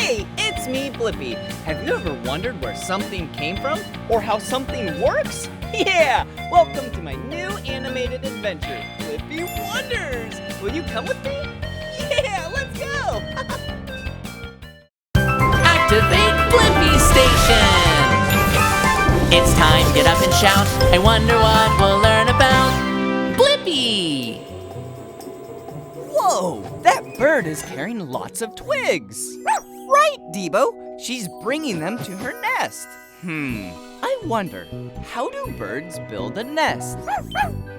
Hey, it's me, Blippi. Have you ever wondered where something came from or how something works? Yeah, welcome to my new animated adventure, Blippi Wonders. Will you come with me? Yeah, let's go. Activate Blippi Station! It's time, get up and shout. I wonder what we'll learn about Blippi! Whoa, that bird is carrying lots of twigs. Right, D.Bo. She's bringing them to her nest. I wonder, how do birds build a nest?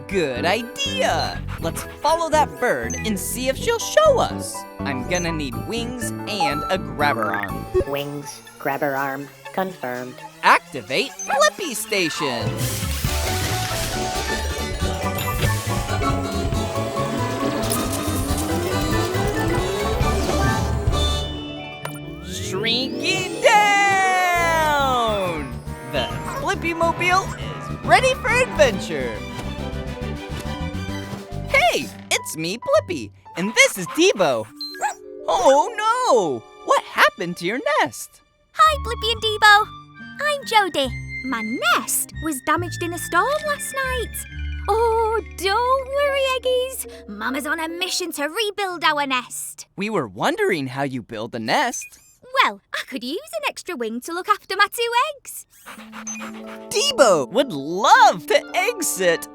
Good idea. Let's follow that bird and see if she'll show us. I'm gonna need wings and a grabber arm. Wings, grabber arm, confirmed. Activate Blippi Station. Shrinking down! The Blippi-mobile is ready for adventure. Hey, it's me, Blippi, and this is D.Bo. Oh no! What happened to your nest? Hi, Blippi and D.Bo. I'm Jodie. My nest was damaged in a storm last night. Oh, don't worry, Eggies. Mama's on a mission to rebuild our nest. We were wondering how you build a nest. Well, I could use an extra wing to look after my 2 eggs. D.Bo would love to egg sit.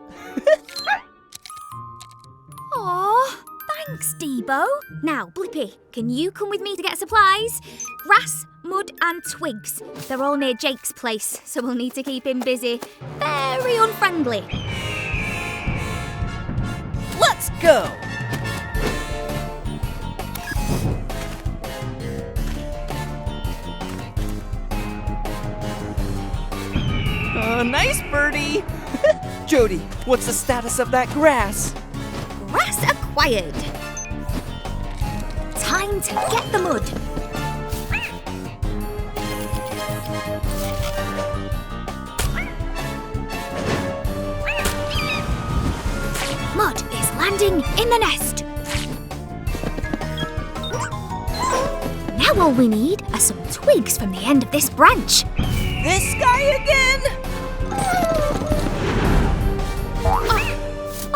Aw, thanks, D.Bo. Now, Blippi, can you come with me to get supplies? Grass, mud and twigs. They're all near Jake's place, so we'll need to keep him busy. Very unfriendly. Let's go! Nice birdie! Jodie, what's the status of that grass? Grass acquired. Time to get the mud. Mud is landing in the nest. Now all we need are some twigs from the end of this branch. This guy again?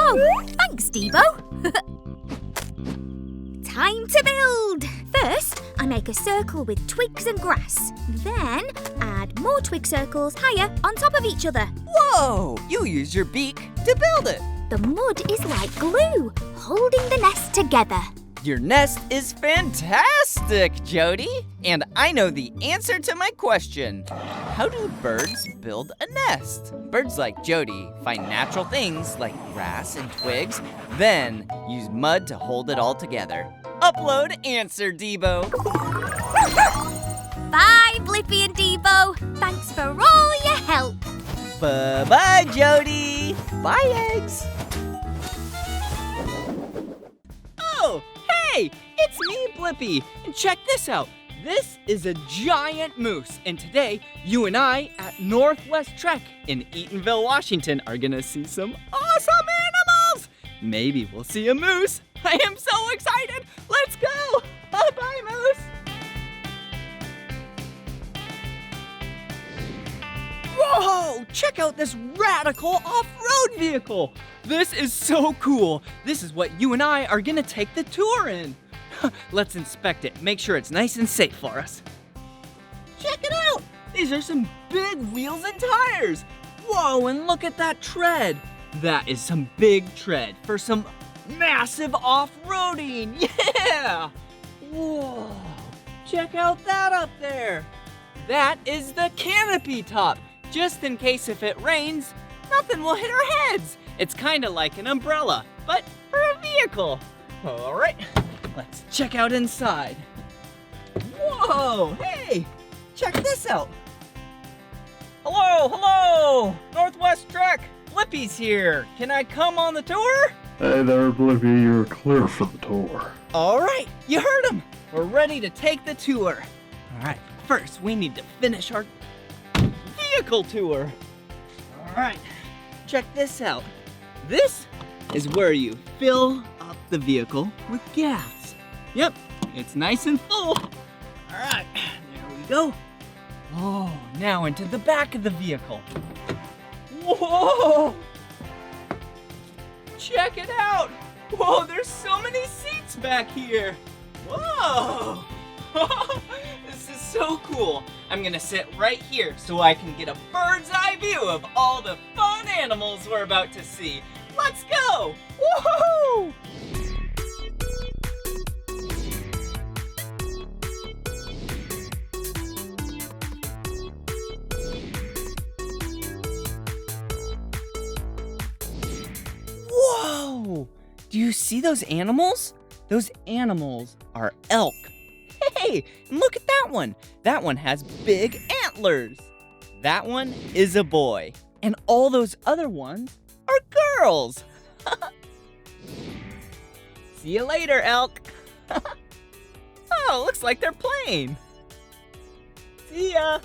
Oh, thanks, D.Bo. Time to build. First, I make a circle with twigs and grass. Then, add more twig circles higher on top of each other. Whoa! You use your beak to build it. The mud is like glue, holding the nest together. Your nest is fantastic, Jodie. And I know the answer to my question. How do birds build a nest? Birds like Jodie find natural things like grass and twigs, then use mud to hold it all together. Upload answer, D.Bo. Bye, Blippi and D.Bo. Thanks for all your help. Bye-bye, Jodie. Bye, eggs. Oh, hey, it's me, Blippi. And check this out. This is a giant moose, and today, you and I at Northwest Trek in Eatonville, Washington are gonna see some awesome animals! Maybe we'll see a moose. I am so excited! Let's go! Bye-bye, moose! Whoa! Check out this radical off-road vehicle! This is so cool! This is what you and I are gonna take the tour in. Let's inspect it, make sure it's nice and safe for us. Check it out! These are some big wheels and tires! Whoa, and look at that tread! That is some big tread for some massive off-roading! Yeah! Whoa! Check out that up there! That is the canopy top! Just in case if it rains, nothing will hit our heads! It's kinda like an umbrella, but for a vehicle! Alright. Let's check out inside. Whoa, hey, check this out. Hello, Northwest Trek. Blippi's here. Can I come on the tour? Hey there, Blippi, you're clear for the tour. All right, you heard him. We're ready to take the tour. All right, first we need to finish our vehicle tour. All right, check this out. This is where you fill up the vehicle with gas. Yep, it's nice and full. All right, go. Oh, now into the back of the vehicle. Whoa! Check it out! Whoa, there's so many seats back here! Whoa! This is so cool. I'm gonna sit right here so I can get a bird's eye view of all the fun animals we're about to see. Let's go! Woohoo! Whoa! Do you see those animals? Those animals are elk. Hey, look at that one. That one has big antlers. That one is a boy. And all those other ones are girls. See you later, elk. Oh, looks like they're playing. See ya.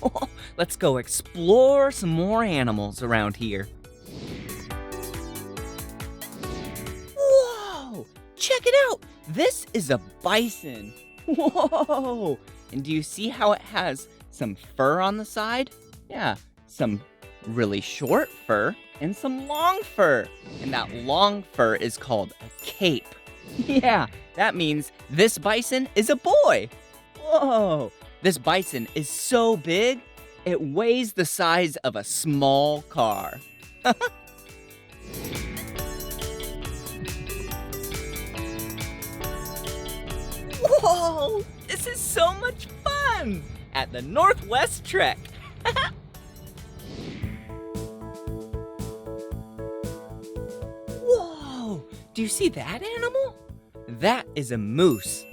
Oh, let's go explore some more animals around here. Whoa! Check it out! This is a bison. Whoa! And do you see how it has some fur on the side? Yeah, some really short fur and some long fur. And that long fur is called a cape. Yeah, that means this bison is a boy. Whoa! This bison is so big, it weighs the size of a small car. Whoa! This is so much fun! At the Northwest Trek. Whoa! Do you see that animal? That is a moose.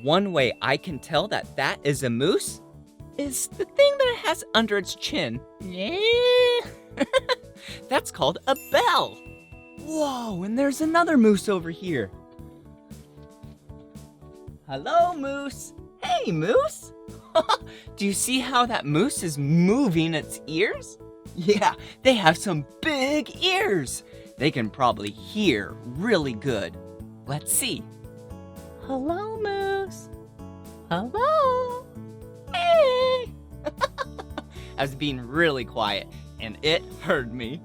One way I can tell that that is a moose is the thing that it has under its chin. Yeah. That's called a bell. Whoa, and there's another moose over here. Hello, moose. Hey, moose. Do you see how that moose is moving its ears? Yeah, they have some big ears. They can probably hear really good. Let's see. Hello, moose. Hello. Hey. I was being really quiet, and it heard me.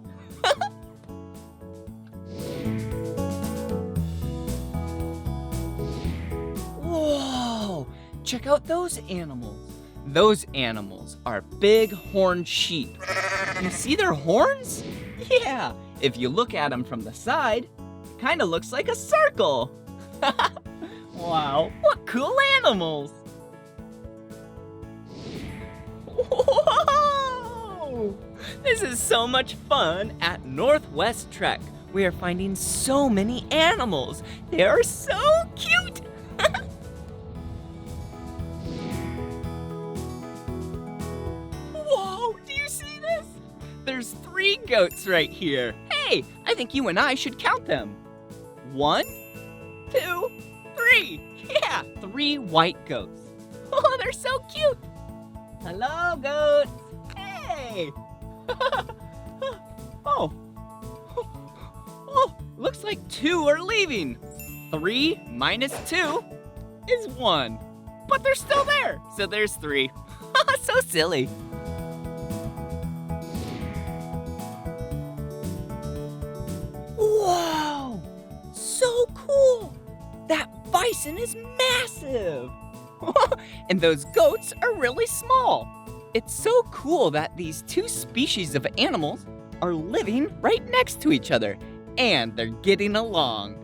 Whoa! Check out those animals. Those animals are big horned sheep. You see their horns? Yeah, if you look at them from the side, it kind of looks like a circle. Wow, what cool animals! Whoa! This is so much fun at Northwest Trek. We are finding so many animals. They are so cute! Whoa, do you see this? There's 3 goats right here. Hey, I think you and I should count them. 1, 2, 3. Yeah, 3 white goats. Oh, they're so cute. Hello, goats. Hey. Oh. Oh, looks like 2 are leaving. 3 minus 2 is 1. But they're still there, so there's 3. So silly. Whoa, so cool. That bison is massive. And those goats are really small. It's so cool that these 2 species of animals are living right next to each other, and they're getting along.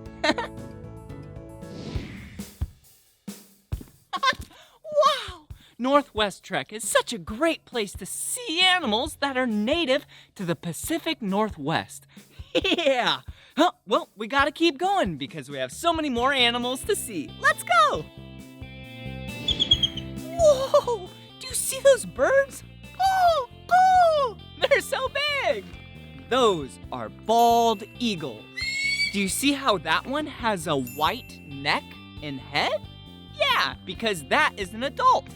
Wow! Northwest Trek is such a great place to see animals that are native to the Pacific Northwest. Yeah! Huh, well, we gotta keep going because we have so many more animals to see. Let's go! Whoa! Do you see those birds? Oh! Oh! They're so big! Those are bald eagles. Do you see how that one has a white neck and head? Yeah, because that is an adult.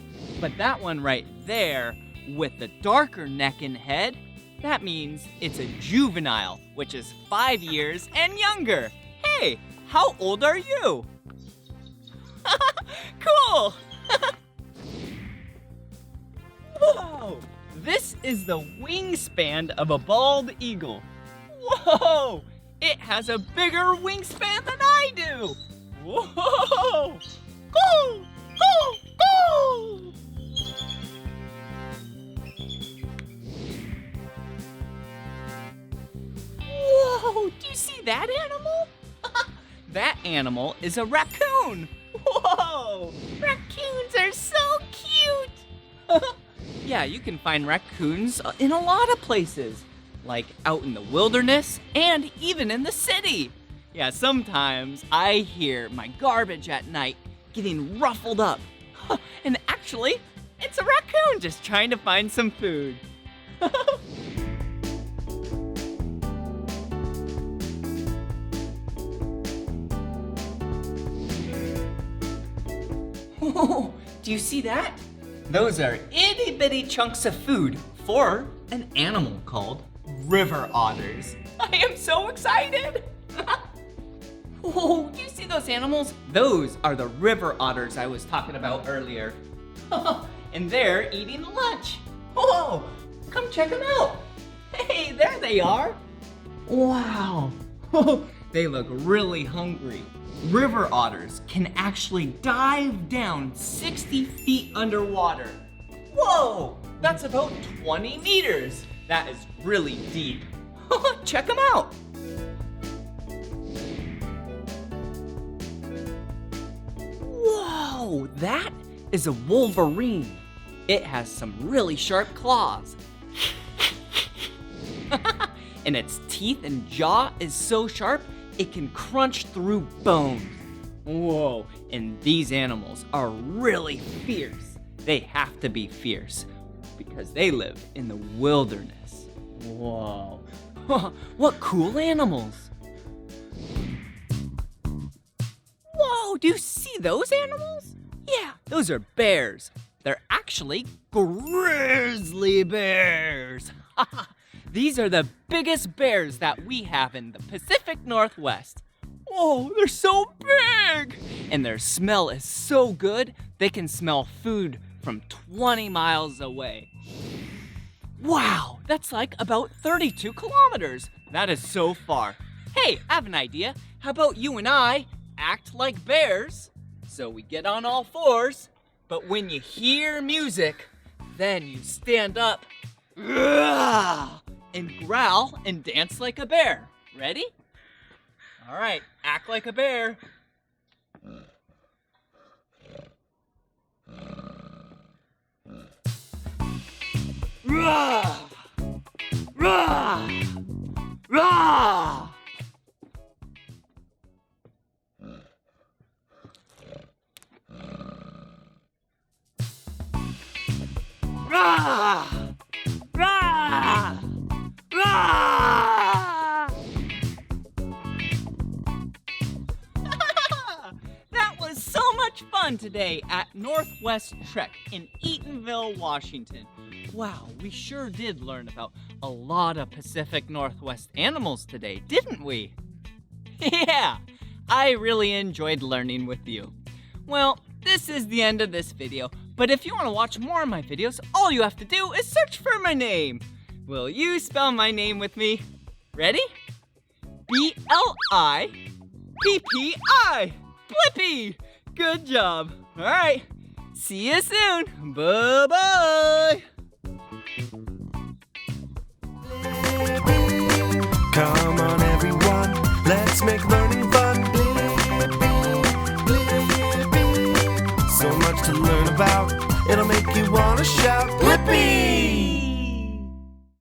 But that one right there with the darker neck and head, that means it's a juvenile, which is 5 years and younger. Hey, how old are you? Cool! is the wingspan of a bald eagle. Whoa! It has a bigger wingspan than I do! Whoa! Go! Go! Go! Whoa! Do you see that animal? That animal is a raccoon! Whoa! Raccoons are so cute! Yeah, you can find raccoons in a lot of places, like out in the wilderness and even in the city. Yeah, sometimes I hear my garbage at night getting ruffled up. And actually, it's a raccoon just trying to find some food. Oh, do you see that? Those are itty bitty chunks of food for an animal called river otters. I am so excited! Oh, do you see those animals? Those are the river otters I was talking about earlier. And they're eating lunch. Oh, come check them out. Hey, there they are. Wow. They look really hungry. River otters can actually dive down 60 feet underwater. Whoa, that's about 20 meters. That is really deep. Check them out. Whoa, that is a wolverine. It has some really sharp claws. And its teeth and jaw is so sharp, it can crunch through bones. Whoa, and these animals are really fierce. They have to be fierce because they live in the wilderness. Whoa, what cool animals. Whoa, do you see those animals? Yeah, those are bears. They're actually grizzly bears. These are the biggest bears that we have in the Pacific Northwest. Whoa, they're so big! And their smell is so good, they can smell food from 20 miles away. Wow, that's like about 32 kilometers. That is so far. Hey, I have an idea. How about you and I act like bears? So we get on all fours, but when you hear music, then you stand up and growl and dance like a bear. Ready? All right, act like a bear. Rah! Rah! Rah! Rah! Rah! Rah! That was so much fun today at Northwest Trek in Eatonville, Washington. Wow, we sure did learn about a lot of Pacific Northwest animals today, didn't we? Yeah, I really enjoyed learning with you. Well, this is the end of this video, but if you want to watch more of my videos, all you have to do is search for my name. Will you spell my name with me? Ready? B-L-I-P-P-I. Blippi! Good job. All right, see you soon. Bye-bye. Come on everyone, let's make learning fun. So much to learn about, it'll make you wanna shout, Blippi!